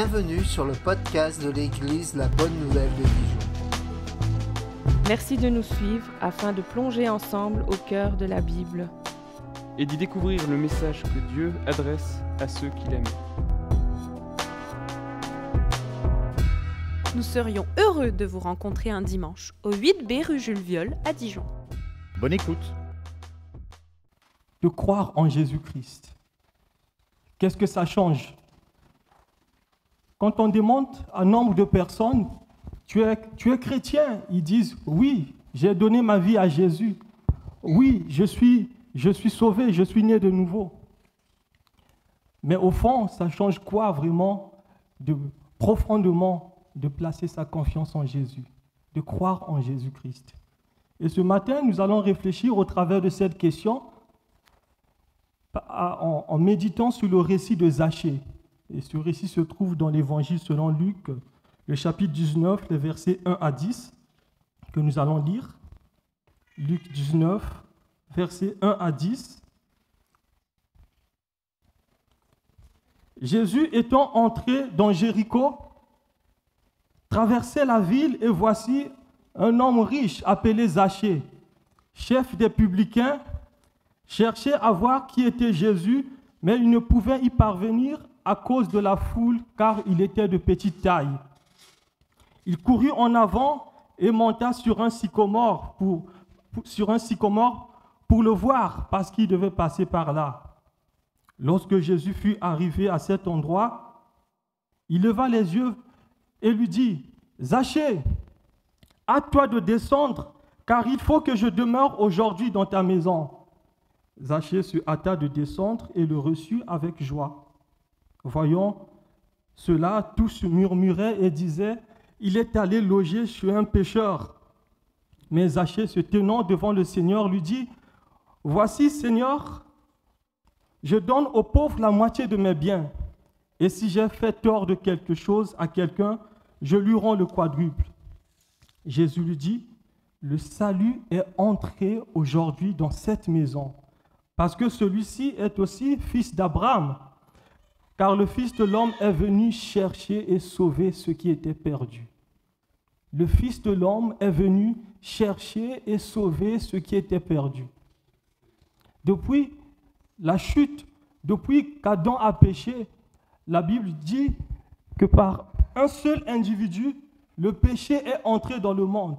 Bienvenue sur le podcast de l'Église La Bonne Nouvelle de Dijon. Merci de nous suivre afin de plonger ensemble au cœur de la Bible et d'y découvrir le message que Dieu adresse à ceux qui l'aiment. Nous serions heureux de vous rencontrer un dimanche au 8B rue Jules Viol à Dijon. Bonne écoute. De croire en Jésus-Christ. Qu'est-ce que ça change? Quand on demande à un nombre de personnes, tu es chrétien, ils disent oui, j'ai donné ma vie à Jésus. Oui, je suis sauvé, je suis né de nouveau. Mais au fond, ça change quoi vraiment profondément de placer sa confiance en Jésus, de croire en Jésus-Christ? Et ce matin, nous allons réfléchir au travers de cette question en méditant sur le récit de Zachée. Et ce récit se trouve dans l'Évangile selon Luc, le chapitre 19, les versets 1 à 10, que nous allons lire. Luc 19, versets 1 à 10. Jésus étant entré dans Jéricho, traversait la ville et voici un homme riche appelé Zachée, chef des publicains, cherchait à voir qui était Jésus, mais il ne pouvait y parvenir à cause de la foule, car il était de petite taille. Il courut en avant et monta sur un sycomore pour le voir, parce qu'il devait passer par là. Lorsque Jésus fut arrivé à cet endroit, il leva les yeux et lui dit, « Zachée, hâte-toi de descendre, car il faut que je demeure aujourd'hui dans ta maison. » Zachée se hâta de descendre et le reçut avec joie. Voyant cela, tous murmuraient et disaient, « Il est allé loger chez un pécheur. » Mais Zachée, se tenant devant le Seigneur, lui dit, « Voici, Seigneur, je donne aux pauvres la moitié de mes biens, et si j'ai fait tort de quelque chose à quelqu'un, je lui rends le quadruple. » Jésus lui dit, « Le salut est entré aujourd'hui dans cette maison, parce que celui-ci est aussi fils d'Abraham, car le Fils de l'homme est venu chercher et sauver ce qui était perdu. » Le Fils de l'homme est venu chercher et sauver ce qui était perdu. Depuis la chute, depuis qu'Adam a péché, la Bible dit que par un seul individu, le péché est entré dans le monde.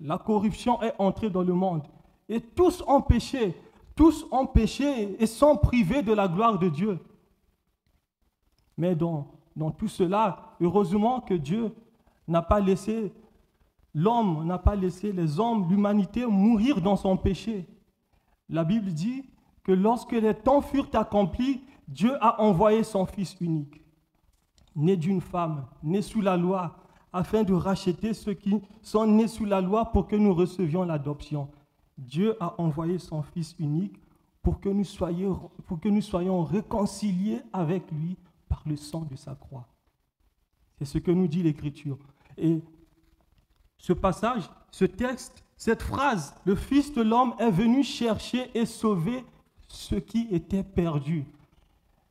La corruption est entrée dans le monde. Et tous ont péché et sont privés de la gloire de Dieu. Mais dans tout cela, heureusement que Dieu n'a pas laissé l'homme, n'a pas laissé les hommes, l'humanité mourir dans son péché. La Bible dit que lorsque les temps furent accomplis, Dieu a envoyé son Fils unique, né d'une femme, né sous la loi, afin de racheter ceux qui sont nés sous la loi pour que nous recevions l'adoption. Dieu a envoyé son Fils unique pour que nous soyons réconciliés avec lui par le sang de sa croix. C'est ce que nous dit l'Écriture. Et ce passage, ce texte, cette phrase, le Fils de l'homme est venu chercher et sauver ce qui était perdu,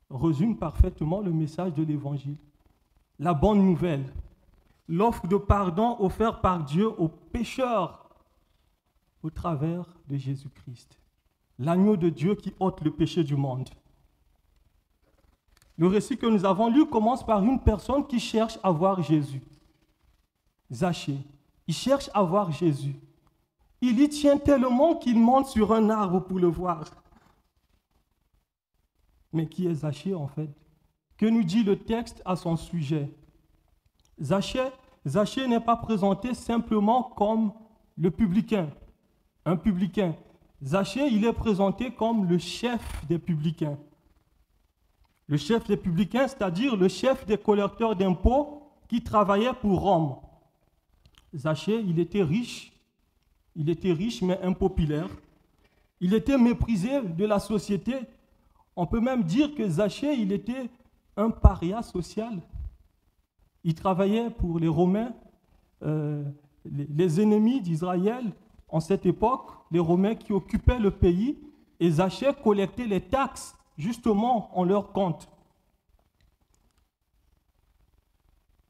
résume parfaitement le message de l'Évangile. La bonne nouvelle, l'offre de pardon offerte par Dieu aux pécheurs au travers de Jésus-Christ, l'agneau de Dieu qui ôte le péché du monde. Le récit que nous avons lu commence par une personne qui cherche à voir Jésus. Zachée, il cherche à voir Jésus. Il y tient tellement qu'il monte sur un arbre pour le voir. Mais qui est Zachée en fait? Que nous dit le texte à son sujet? Zachée n'est pas présenté simplement comme le publicain, un publicain. Zachée, il est présenté comme le chef des publicains. Le chef des publicains, c'est-à-dire le chef des collecteurs d'impôts qui travaillait pour Rome. Zachée, il était riche mais impopulaire. Il était méprisé de la société. On peut même dire que Zachée, il était un paria social. Il travaillait pour les Romains, les ennemis d'Israël en cette époque, les Romains qui occupaient le pays, et Zachée collectait les taxes justement en leur compte.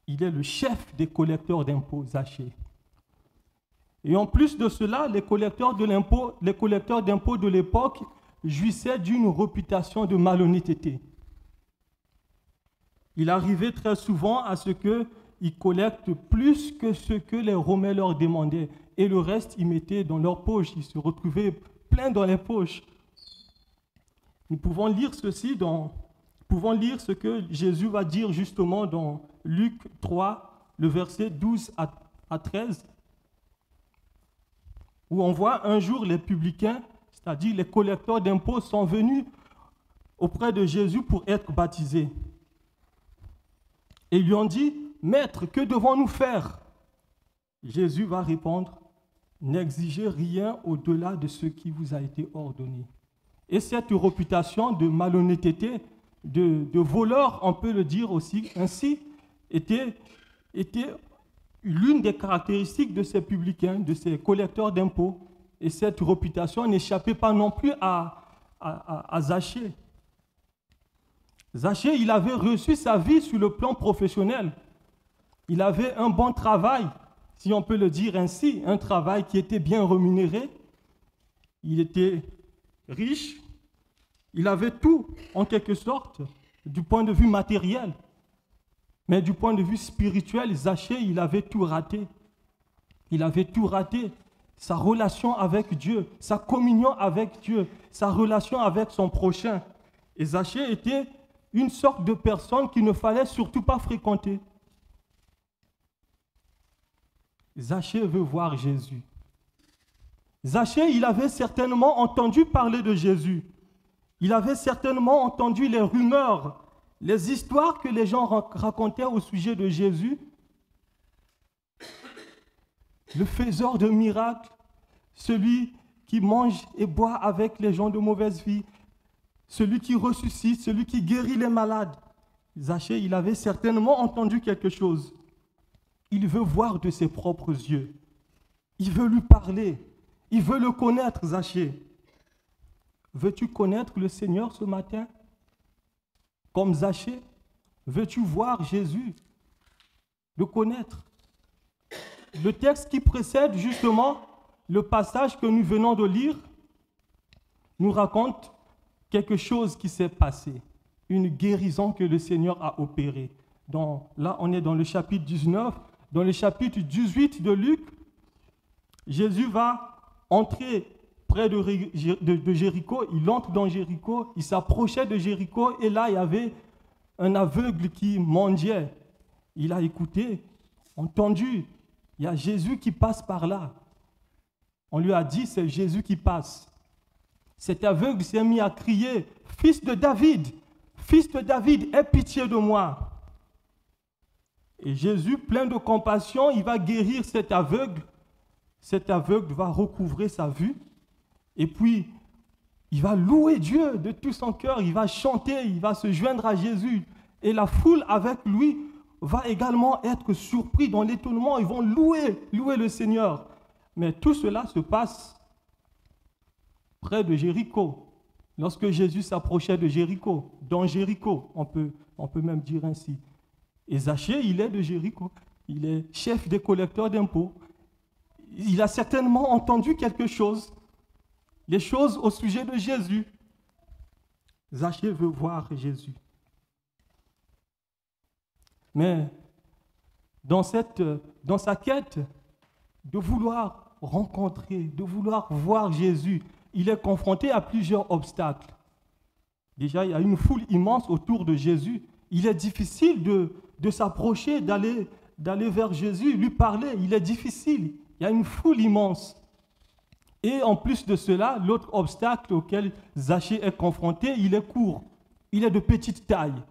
Il est le chef des collecteurs d'impôts, Zachée. Et en plus de cela, les collecteurs d'impôts de l'époque jouissaient d'une réputation de malhonnêteté. Il arrivait très souvent à ce qu'ils collectent plus que ce que les Romains leur demandaient. Et le reste, ils mettaient dans leurs poches. Ils se retrouvaient pleins dans les poches. Nous pouvons lire ceci pouvons lire ce que Jésus va dire justement dans Luc 3, le verset 12 à 13, où on voit un jour les publicains, c'est-à-dire les collecteurs d'impôts, sont venus auprès de Jésus pour être baptisés. Et ils lui ont dit, « Maître, que devons-nous faire ?» Jésus va répondre, « N'exigez rien au-delà de ce qui vous a été ordonné. » Et cette réputation de malhonnêteté, de voleur, on peut le dire aussi ainsi, était l'une des caractéristiques de ces publicains, de ces collecteurs d'impôts. Et cette réputation n'échappait pas non plus à Zachée. Zachée, il avait reçu sa vie sur le plan professionnel. Il avait un bon travail, si on peut le dire ainsi, un travail qui était bien rémunéré. Il était riche. Il avait tout, en quelque sorte, du point de vue matériel. Mais du point de vue spirituel, Zachée, il avait tout raté. Il avait tout raté. Sa relation avec Dieu, sa communion avec Dieu, sa relation avec son prochain. Et Zachée était une sorte de personne qu'il ne fallait surtout pas fréquenter. Zachée veut voir Jésus. Zachée, il avait certainement entendu parler de Jésus. Il avait certainement entendu les rumeurs, les histoires que les gens racontaient au sujet de Jésus. Le faiseur de miracles, celui qui mange et boit avec les gens de mauvaise vie, celui qui ressuscite, celui qui guérit les malades. Zachée, il avait certainement entendu quelque chose. Il veut voir de ses propres yeux. Il veut lui parler. Il veut le connaître, Zachée. Veux-tu connaître le Seigneur ce matin? Comme Zachée, veux-tu voir Jésus? Le connaître? Le texte qui précède justement le passage que nous venons de lire nous raconte quelque chose qui s'est passé, une guérison que le Seigneur a opérée. Là, on est dans le chapitre 19. Dans le chapitre 18 de Luc, Jésus va entrer près de Jéricho. Il entre dans Jéricho, il s'approchait de Jéricho et là, il y avait un aveugle qui mendiait. Il a écouté, entendu, il y a Jésus qui passe par là. On lui a dit, c'est Jésus qui passe. Cet aveugle s'est mis à crier, « Fils de David, aie pitié de moi !» Et Jésus, plein de compassion, il va guérir cet aveugle. Cet aveugle va recouvrer sa vue. Et puis, il va louer Dieu de tout son cœur. Il va chanter, il va se joindre à Jésus. Et la foule avec lui va également être surpris dans l'étonnement. Ils vont louer le Seigneur. Mais tout cela se passe près de Jéricho. Lorsque Jésus s'approchait de Jéricho, dans Jéricho, on peut même dire ainsi. Et Zachée, il est de Jéricho. Il est chef des collecteurs d'impôts. Il a certainement entendu quelque chose, les choses au sujet de Jésus. Zachée veut voir Jésus. Mais dans sa quête de vouloir rencontrer, de vouloir voir Jésus, il est confronté à plusieurs obstacles. Déjà, il y a une foule immense autour de Jésus. Il est difficile de s'approcher, d'aller vers Jésus, lui parler. Il est difficile. Il y a une foule immense. Et en plus de cela, l'autre obstacle auquel Zachée est confronté, il est court. Il est de petite taille.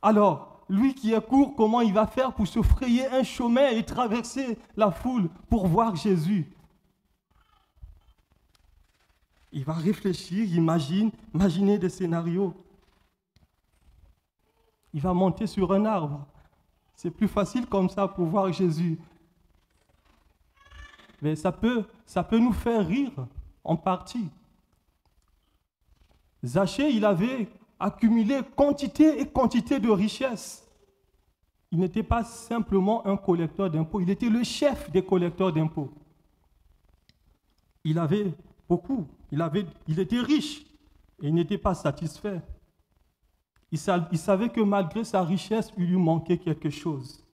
Alors, lui qui est court, comment il va faire pour se frayer un chemin et traverser la foule pour voir Jésus? Il va réfléchir, imaginer des scénarios. Il va monter sur un arbre. C'est plus facile comme ça pour voir Jésus. Mais ça peut nous faire rire en partie. Zachée, il avait accumulé quantité et quantité de richesses. il n'était pas simplement un collecteur d'impôts, il était le chef des collecteurs d'impôts. Il avait beaucoup, il était riche et il n'était pas satisfait. Il savait que malgré sa richesse, il lui manquait quelque chose.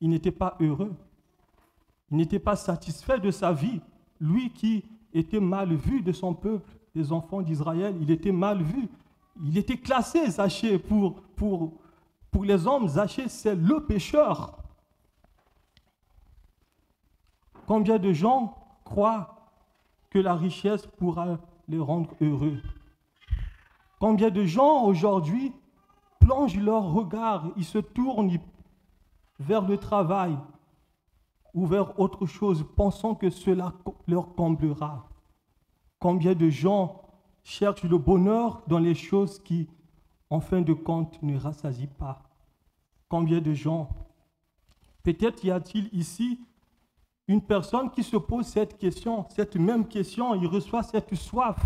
Il n'était pas heureux. Il n'était pas satisfait de sa vie. Lui qui était mal vu de son peuple, des enfants d'Israël, il était mal vu. Il était classé, Zachée, pour les hommes. Zachée, c'est le pécheur. Combien de gens croient que la richesse pourra les rendre heureux? Combien de gens aujourd'hui plongent leur regard, ils se tournent vers le travail ou vers autre chose, pensant que cela leur comblera. Combien de gens cherchent le bonheur dans les choses qui, en fin de compte, ne rassasient pas. Combien de gens, peut-être y a-t-il ici une personne qui se pose cette question, cette même question, il reçoit cette soif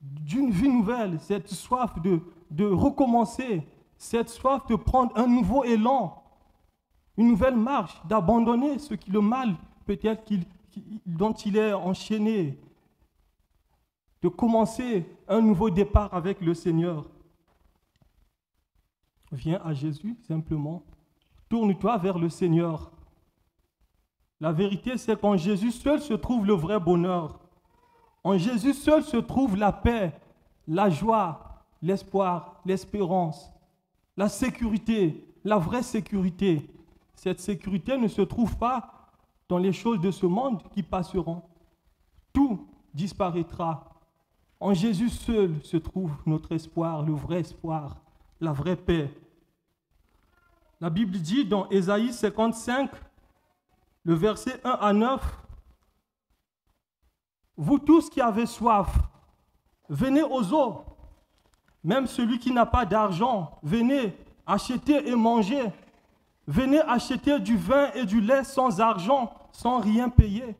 d'une vie nouvelle, cette soif de recommencer, cette soif de prendre un nouveau élan, une nouvelle marche, d'abandonner le mal peut-être dont il est enchaîné, de commencer un nouveau départ avec le Seigneur. Viens à Jésus simplement, tourne-toi vers le Seigneur. La vérité, c'est qu'en Jésus seul se trouve le vrai bonheur. En Jésus seul se trouve la paix, la joie, l'espoir, l'espérance, la sécurité, la vraie sécurité. Cette sécurité ne se trouve pas dans les choses de ce monde qui passeront. Tout disparaîtra. En Jésus seul se trouve notre espoir, le vrai espoir, la vraie paix. La Bible dit dans Ésaïe 55, le verset 1 à 9, « Vous tous qui avez soif, venez aux eaux. Même celui qui n'a pas d'argent, venez acheter et manger. Venez acheter du vin et du lait sans argent, sans rien payer.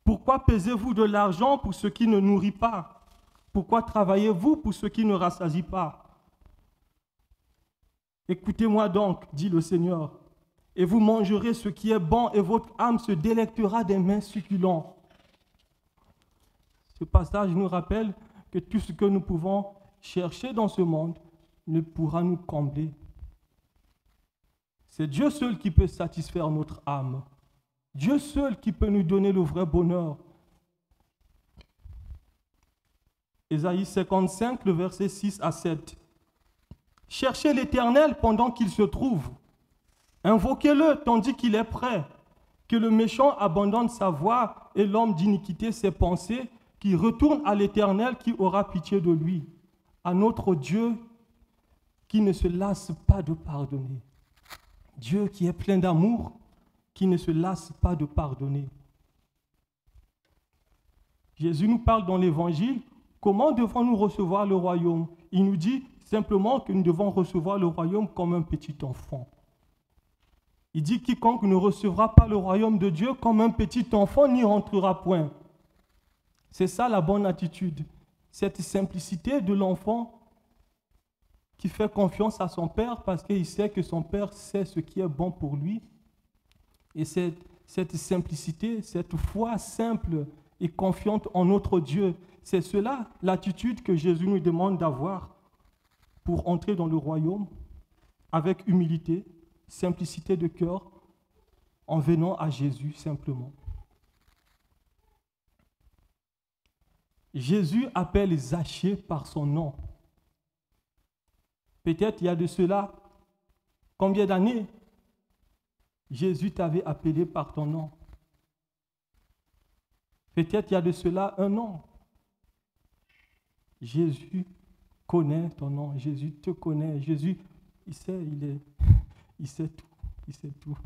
Pourquoi pesez-vous de l'argent pour ce qui ne nourrit pas? Pourquoi travaillez-vous pour ce qui ne rassasie pas? Écoutez-moi donc, dit le Seigneur, et vous mangerez ce qui est bon, et votre âme se délectera des mets succulents. » Ce passage nous rappelle que tout ce que nous pouvons chercher dans ce monde ne pourra nous combler. C'est Dieu seul qui peut satisfaire notre âme. Dieu seul qui peut nous donner le vrai bonheur. Ésaïe 55, le verset 6 à 7. « Cherchez l'Éternel pendant qu'il se trouve. Invoquez-le tandis qu'il est prêt. Que le méchant abandonne sa voie et l'homme d'iniquité ses pensées, qui retourne à l'Éternel qui aura pitié de lui, à notre Dieu qui ne se lasse pas de pardonner. » Dieu qui est plein d'amour, qui ne se lasse pas de pardonner. Jésus nous parle dans l'Évangile, comment devons-nous recevoir le royaume? Il nous dit simplement que nous devons recevoir le royaume comme un petit enfant. Il dit, quiconque ne recevra pas le royaume de Dieu comme un petit enfant n'y entrera point. C'est ça la bonne attitude, cette simplicité de l'enfant qui fait confiance à son père parce qu'il sait que son père sait ce qui est bon pour lui. Et cette simplicité, cette foi simple et confiante en notre Dieu, c'est cela l'attitude que Jésus nous demande d'avoir pour entrer dans le royaume avec humilité, simplicité de cœur, en venant à Jésus simplement. Jésus appelle Zachée par son nom. Peut-être il y a de cela combien d'années Jésus t'avait appelé par ton nom. Peut-être il y a de cela 1 an. Jésus connaît ton nom, Jésus te connaît, Jésus, il sait tout.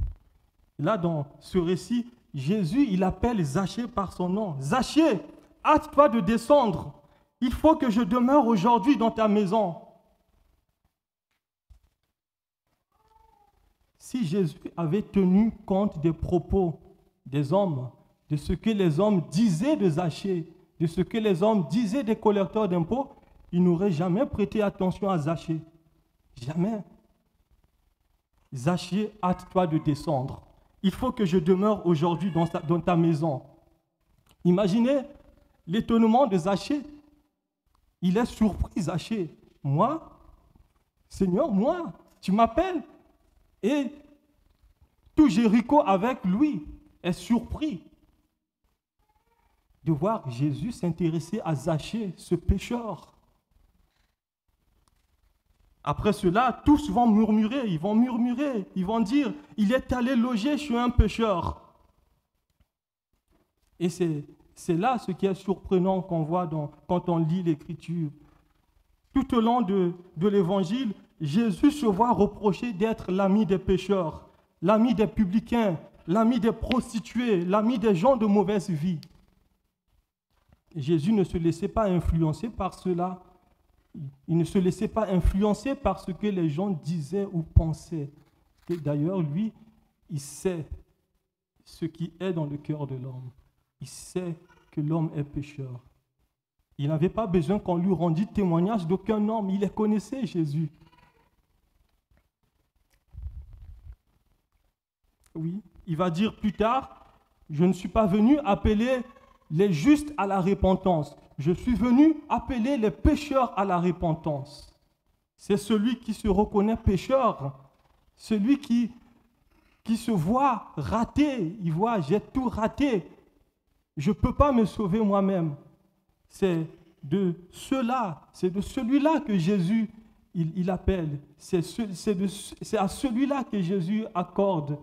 Là, dans ce récit, Jésus, il appelle Zachée par son nom. Zachée, hâte-toi de descendre. Il faut que je demeure aujourd'hui dans ta maison. Si Jésus avait tenu compte des propos des hommes, de ce que les hommes disaient de Zachée, de ce que les hommes disaient des collecteurs d'impôts, il n'aurait jamais prêté attention à Zachée. Jamais. Zachée, hâte-toi de descendre. Il faut que je demeure aujourd'hui dans ta maison. Imaginez l'étonnement de Zachée. Il est surpris, Zachée. Moi, Seigneur, moi, tu m'appelles? Et tout Jéricho avec lui est surpris de voir Jésus s'intéresser à Zachée, ce pécheur. Après cela, tous vont murmurer, ils vont dire, il est allé loger chez un pécheur. Et c'est là ce qui est surprenant qu'on voit quand on lit l'Écriture. Tout au long de l'Évangile, Jésus se voit reprocher d'être l'ami des pécheurs, l'ami des publicains, l'ami des prostituées, l'ami des gens de mauvaise vie. Jésus ne se laissait pas influencer par cela. Il ne se laissait pas influencer par ce que les gens disaient ou pensaient. Et d'ailleurs, lui, il sait ce qui est dans le cœur de l'homme. Il sait que l'homme est pécheur. Il n'avait pas besoin qu'on lui rendît témoignage d'aucun homme. Il les connaissait, Jésus. Oui, il va dire plus tard, je ne suis pas venu appeler les justes à la repentance. Je suis venu appeler les pécheurs à la repentance. C'est celui qui se reconnaît pécheur, celui qui se voit raté. Il voit, j'ai tout raté. Je ne peux pas me sauver moi-même. C'est de celui-là que Jésus il appelle. C'est à celui-là que Jésus accorde.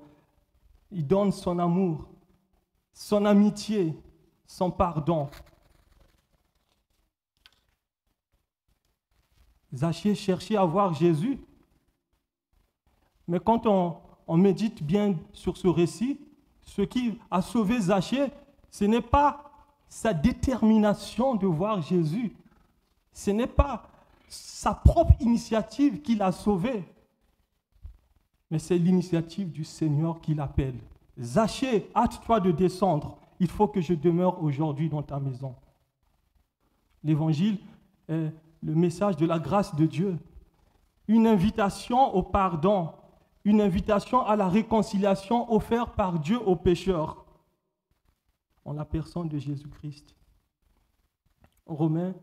Il donne son amour, son amitié, son pardon. Zachée cherchait à voir Jésus. Mais quand on médite bien sur ce récit, ce qui a sauvé Zachée, ce n'est pas sa détermination de voir Jésus. Ce n'est pas sa propre initiative qui l'a sauvé. Mais c'est l'initiative du Seigneur qui l'appelle. Zachée, hâte-toi de descendre. Il faut que je demeure aujourd'hui dans ta maison. L'évangile est le message de la grâce de Dieu. Une invitation au pardon, une invitation à la réconciliation offerte par Dieu aux pécheurs, en la personne de Jésus-Christ. Romains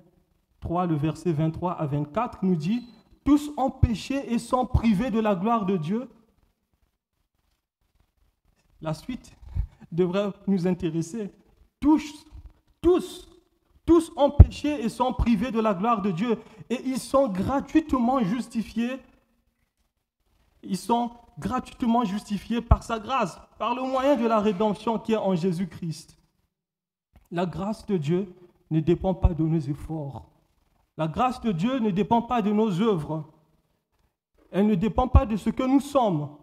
3, le verset 23 à 24 nous dit « Tous ont péché et sont privés de la gloire de Dieu ». La suite devrait nous intéresser. Tous ont péché et sont privés de la gloire de Dieu. Et ils sont gratuitement justifiés. Ils sont gratuitement justifiés par sa grâce, par le moyen de la rédemption qui est en Jésus-Christ. La grâce de Dieu ne dépend pas de nos efforts. La grâce de Dieu ne dépend pas de nos œuvres. Elle ne dépend pas de ce que nous sommes.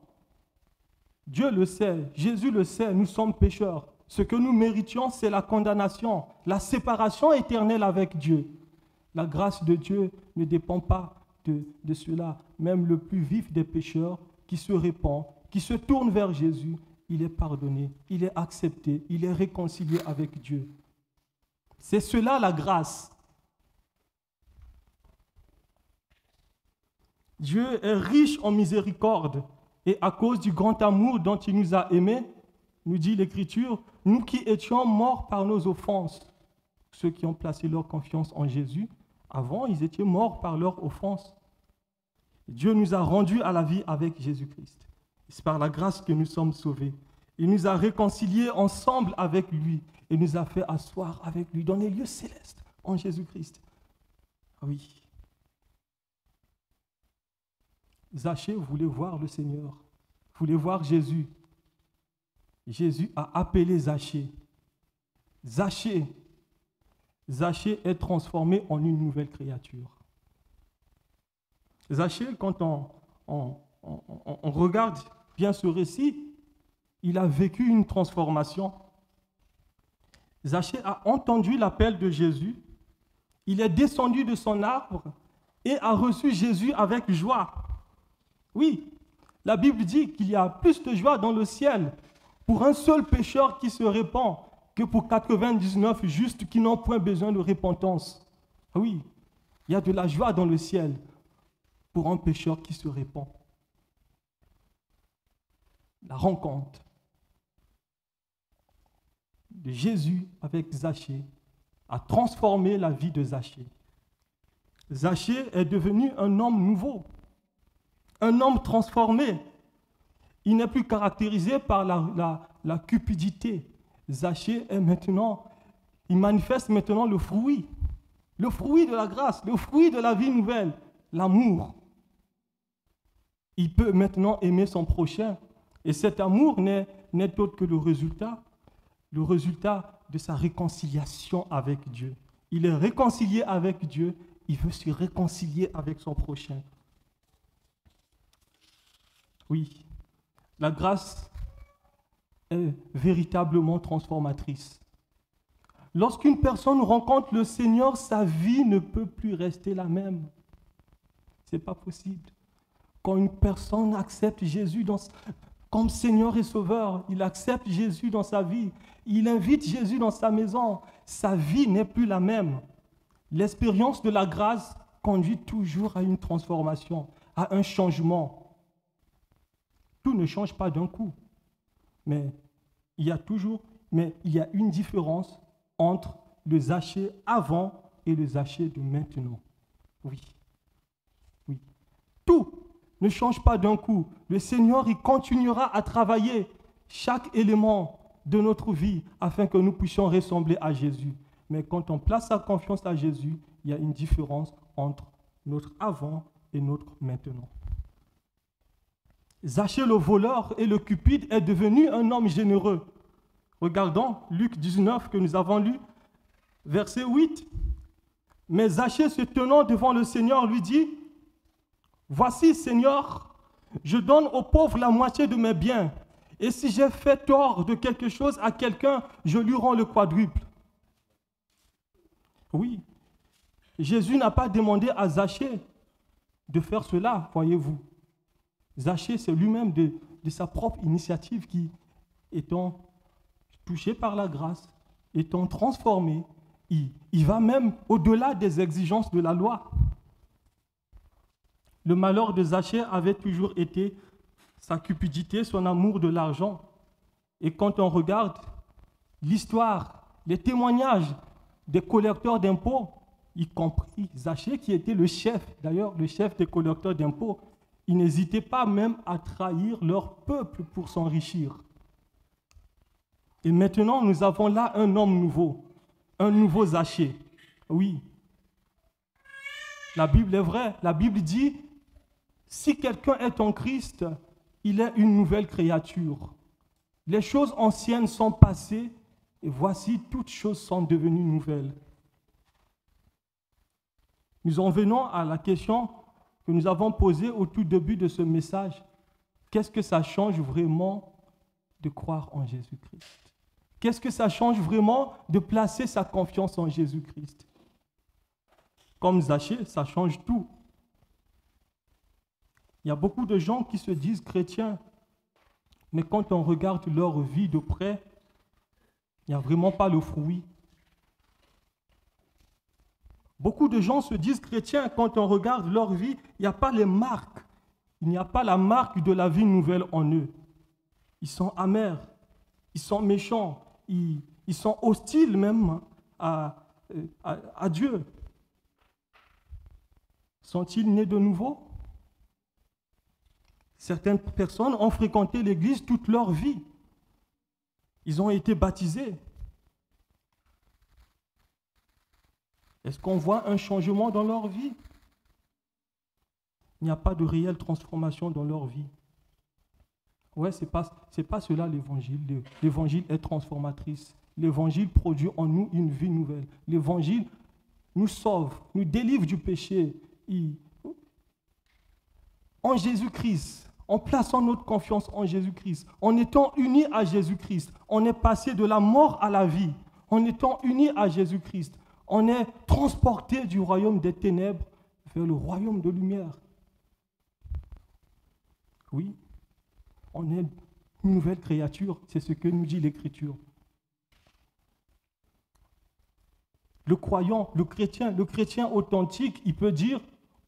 Dieu le sait, Jésus le sait, nous sommes pécheurs. Ce que nous méritions, c'est la condamnation, la séparation éternelle avec Dieu. La grâce de Dieu ne dépend pas de cela. Même le plus vif des pécheurs qui se répand, qui se tourne vers Jésus, il est pardonné, il est accepté, il est réconcilié avec Dieu. C'est cela la grâce. Dieu est riche en miséricorde et à cause du grand amour dont il nous a aimés, nous dit l'Écriture, nous qui étions morts par nos offenses, ceux qui ont placé leur confiance en Jésus, avant ils étaient morts par leurs offenses. Dieu nous a rendus à la vie avec Jésus-Christ. C'est par la grâce que nous sommes sauvés. Il nous a réconciliés ensemble avec lui et nous a fait asseoir avec lui dans les lieux célestes en Jésus-Christ. Oui. Zachée voulait voir le Seigneur, voulait voir Jésus. Jésus a appelé Zachée. Zachée est transformé en une nouvelle créature. Zachée, quand on regarde bien ce récit, il a vécu une transformation. Zachée a entendu l'appel de Jésus, il est descendu de son arbre et a reçu Jésus avec joie. Oui, la Bible dit qu'il y a plus de joie dans le ciel pour un seul pécheur qui se répand que pour 99 justes qui n'ont point besoin de repentance. Oui, il y a de la joie dans le ciel pour un pécheur qui se répand. La rencontre de Jésus avec Zachée a transformé la vie de Zachée. Zachée est devenu un homme nouveau, un homme transformé. Il n'est plus caractérisé par la cupidité. Zachée est maintenant, il manifeste maintenant le fruit de la grâce, le fruit de la vie nouvelle, l'amour. Il peut maintenant aimer son prochain. Et cet amour n'est autre que le résultat de sa réconciliation avec Dieu. Il est réconcilié avec Dieu, il veut se réconcilier avec son prochain. Oui, la grâce est véritablement transformatrice. Lorsqu'une personne rencontre le Seigneur, sa vie ne peut plus rester la même. Ce n'est pas possible. Quand une personne accepte Jésus comme Seigneur et Sauveur, il accepte Jésus dans sa vie, il invite Jésus dans sa maison, sa vie n'est plus la même. L'expérience de la grâce conduit toujours à une transformation, à un changement. Tout ne change pas d'un coup, mais il y a une différence entre le Zachée avant et le Zachée de maintenant. Oui. Tout ne change pas d'un coup. Le Seigneur, il continuera à travailler chaque élément de notre vie afin que nous puissions ressembler à Jésus. Mais quand on place sa confiance à Jésus, il y a une différence entre notre avant et notre maintenant. Zachée le voleur et le cupide est devenu un homme généreux. Regardons Luc 19 que nous avons lu, verset 8. Mais Zachée, se tenant devant le Seigneur, lui dit: Voici, Seigneur, je donne aux pauvres la moitié de mes biens. Et si j'ai fait tort de quelque chose à quelqu'un, je lui rends le quadruple. Oui, Jésus n'a pas demandé à Zachée de faire cela, voyez-vous. Zachée, c'est lui-même de sa propre initiative qui, étant touché par la grâce, étant transformé, il va même au-delà des exigences de la loi. Le malheur de Zachée avait toujours été sa cupidité, son amour de l'argent. Et quand on regarde l'histoire, les témoignages des collecteurs d'impôts, y compris Zachée qui était le chef, d'ailleurs le chef des collecteurs d'impôts, ils n'hésitaient pas même à trahir leur peuple pour s'enrichir. Et maintenant, nous avons là un homme nouveau, un nouveau Zachée. Oui, la Bible est vraie, la Bible dit: si quelqu'un est en Christ, il est une nouvelle créature. Les choses anciennes sont passées et voici, toutes choses sont devenues nouvelles. Nous en venons à la question que nous avons posée au tout début de ce message. Qu'est-ce que ça change vraiment de croire en Jésus-Christ? Qu'est-ce que ça change vraiment de placer sa confiance en Jésus-Christ? Comme Zachée, ça change tout. Il y a beaucoup de gens qui se disent chrétiens, mais quand on regarde leur vie de près, il n'y a vraiment pas le fruit. Beaucoup de gens se disent chrétiens, quand on regarde leur vie, il n'y a pas les marques. Il n'y a pas la marque de la vie nouvelle en eux. Ils sont amers, ils sont méchants, ils sont hostiles même à Dieu. Sont-ils nés de nouveau? Certaines personnes ont fréquenté l'église toute leur vie. Ils ont été baptisés. Est-ce qu'on voit un changement dans leur vie? Il n'y a pas de réelle transformation dans leur vie. Ouais, c'est pas cela l'évangile. L'évangile est transformatrice. L'évangile produit en nous une vie nouvelle. L'évangile nous sauve, nous délivre du péché. En Jésus-Christ, en plaçant notre confiance en Jésus-Christ, en étant unis à Jésus-Christ, on est passé de la mort à la vie. En étant unis à Jésus-Christ, on est transporté du royaume des ténèbres vers le royaume de lumière. Oui, on est une nouvelle créature, c'est ce que nous dit l'Écriture. Le croyant, le chrétien authentique, il peut dire: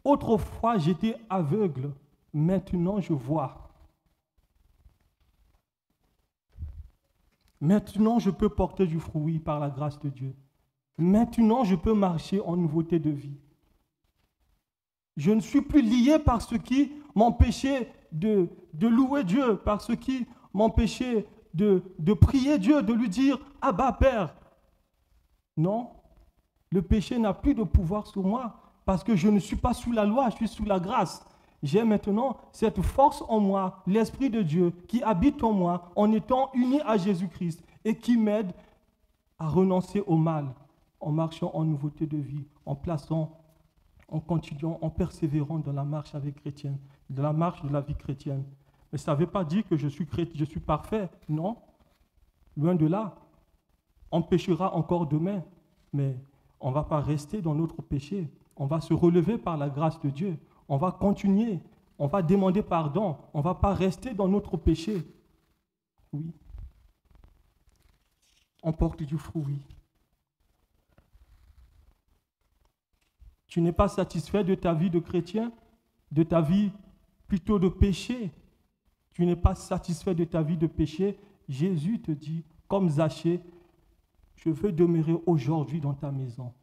Autrefois, j'étais aveugle, maintenant je vois. Maintenant, je peux porter du fruit par la grâce de Dieu. Maintenant, je peux marcher en nouveauté de vie. Je ne suis plus lié par ce qui m'empêchait de louer Dieu, par ce qui m'empêchait de prier Dieu, de lui dire « Abba, Père ». Non, le péché n'a plus de pouvoir sur moi parce que je ne suis pas sous la loi, je suis sous la grâce. J'ai maintenant cette force en moi, l'Esprit de Dieu qui habite en moi en étant uni à Jésus-Christ et qui m'aide à renoncer au mal en marchant en nouveauté de vie, en continuant, en persévérant dans la marche avec chrétienne, dans la marche de la vie chrétienne. Mais ça ne veut pas dire que je suis parfait, non. Loin de là. On péchera encore demain, mais on ne va pas rester dans notre péché. On va se relever par la grâce de Dieu. On va continuer. On va demander pardon. On ne va pas rester dans notre péché. Oui. On porte du fruit. Tu n'es pas satisfait de ta vie de chrétien, de ta vie plutôt de péché. Tu n'es pas satisfait de ta vie de péché. Jésus te dit, comme Zachée, je veux demeurer aujourd'hui dans ta maison.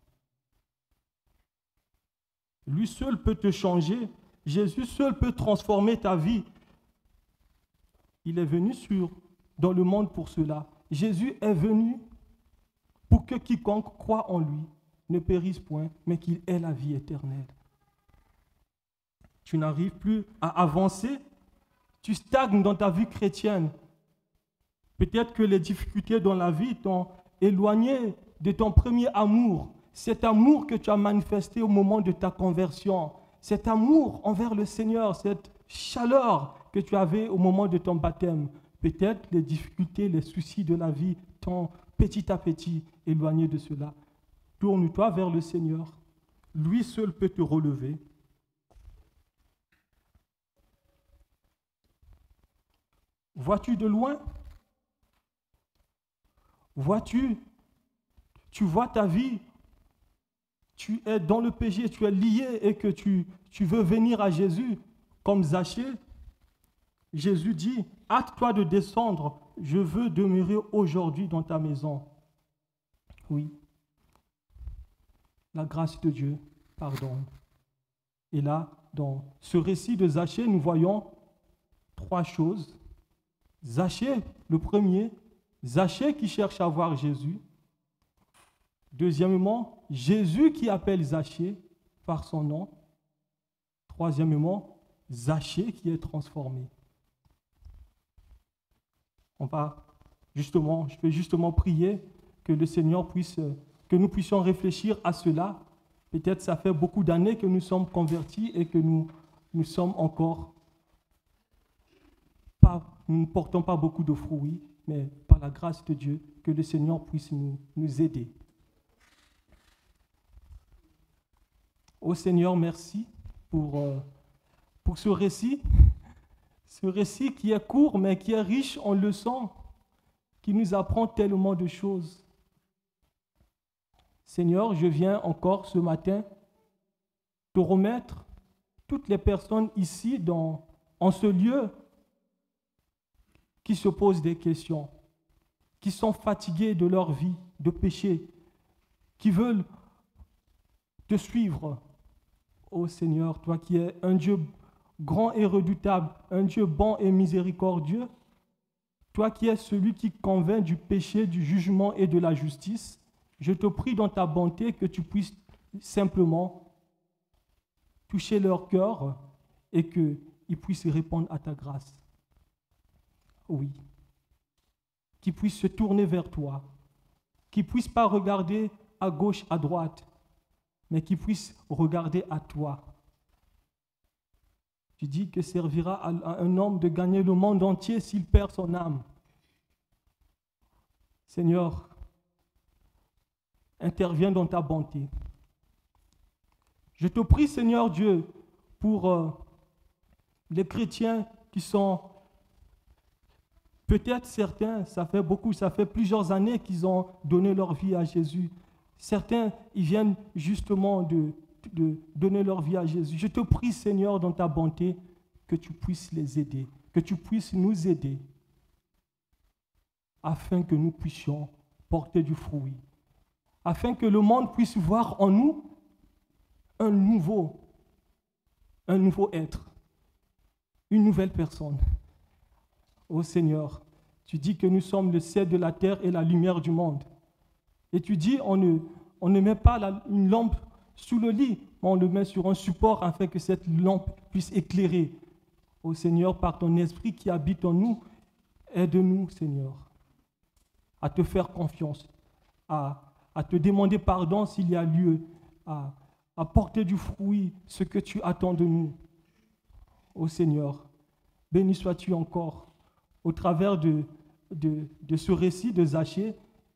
Lui seul peut te changer. Jésus seul peut transformer ta vie. Il est venu dans le monde pour cela. Jésus est venu pour que quiconque croit en lui ne périsse point, mais qu'il ait la vie éternelle. Tu n'arrives plus à avancer. Tu stagnes dans ta vie chrétienne. Peut-être que les difficultés dans la vie t'ont éloigné de ton premier amour. Cet amour que tu as manifesté au moment de ta conversion. Cet amour envers le Seigneur, cette chaleur que tu avais au moment de ton baptême. Peut-être les difficultés, les soucis de la vie t'ont petit à petit éloigné de cela. Tourne-toi vers le Seigneur. Lui seul peut te relever. Vois-tu de loin? Tu vois ta vie, tu es dans le péché, tu es lié et que tu veux venir à Jésus comme Zachée. Jésus dit, hâte-toi de descendre, je veux demeurer aujourd'hui dans ta maison. Oui. La grâce de Dieu pardonne. Et là, dans ce récit de Zachée, nous voyons 3 choses. Zachée, le premier, Zachée qui cherche à voir Jésus. Deuxièmement, Jésus qui appelle Zachée par son nom. Troisièmement, Zachée qui est transformé. Je vais justement prier que le Seigneur que nous puissions réfléchir à cela. Peut-être ça fait beaucoup d'années que nous sommes convertis et que nous sommes encore nous ne portons pas beaucoup de fruits, mais par la grâce de Dieu, que le Seigneur puisse nous aider. Ô Seigneur, merci pour ce récit qui est court, mais qui est riche en leçons, qui nous apprend tellement de choses. Seigneur, je viens encore ce matin te remettre toutes les personnes ici en ce lieu qui se posent des questions, qui sont fatigués de leur vie de péché, qui veulent te suivre. Ô Seigneur, toi qui es un Dieu grand et redoutable, un Dieu bon et miséricordieux, toi qui es celui qui convainc du péché, du jugement et de la justice, je te prie dans ta bonté que tu puisses simplement toucher leur cœur et qu'ils puissent répondre à ta grâce. Oui. Qu'ils puissent se tourner vers toi, qu'ils ne puissent pas regarder à gauche, à droite, mais qu'ils puissent regarder à toi. Tu dis que servira à un homme de gagner le monde entier s'il perd son âme. Seigneur, interviens dans ta bonté. Je te prie, Seigneur Dieu, pour les chrétiens qui sont, peut-être certains, ça fait plusieurs années qu'ils ont donné leur vie à Jésus. Certains, ils viennent justement de de donner leur vie à Jésus. Je te prie, Seigneur, dans ta bonté, que tu puisses les aider, que tu puisses nous aider, afin que nous puissions porter du fruit, afin que le monde puisse voir en nous un nouveau être, une nouvelle personne. Ô Seigneur, tu dis que nous sommes le sel de la terre et la lumière du monde. Et tu dis, on ne met pas une lampe sous le lit, mais on le met sur un support afin que cette lampe puisse éclairer. Ô Seigneur, par ton esprit qui habite en nous, aide-nous, Seigneur, à te faire confiance, à te demander pardon s'il y a lieu, à porter du fruit, ce que tu attends de nous. Ô Seigneur, béni sois-tu encore au travers de ce récit de Zachée,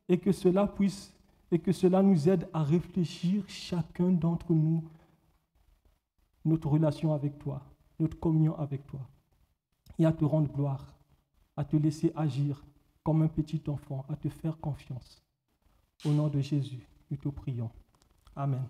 et que cela nous aide à réfléchir chacun d'entre nous notre relation avec toi, notre communion avec toi, et à te rendre gloire, à te laisser agir comme un petit enfant, à te faire confiance. Au nom de Jésus, nous te prions. Amen.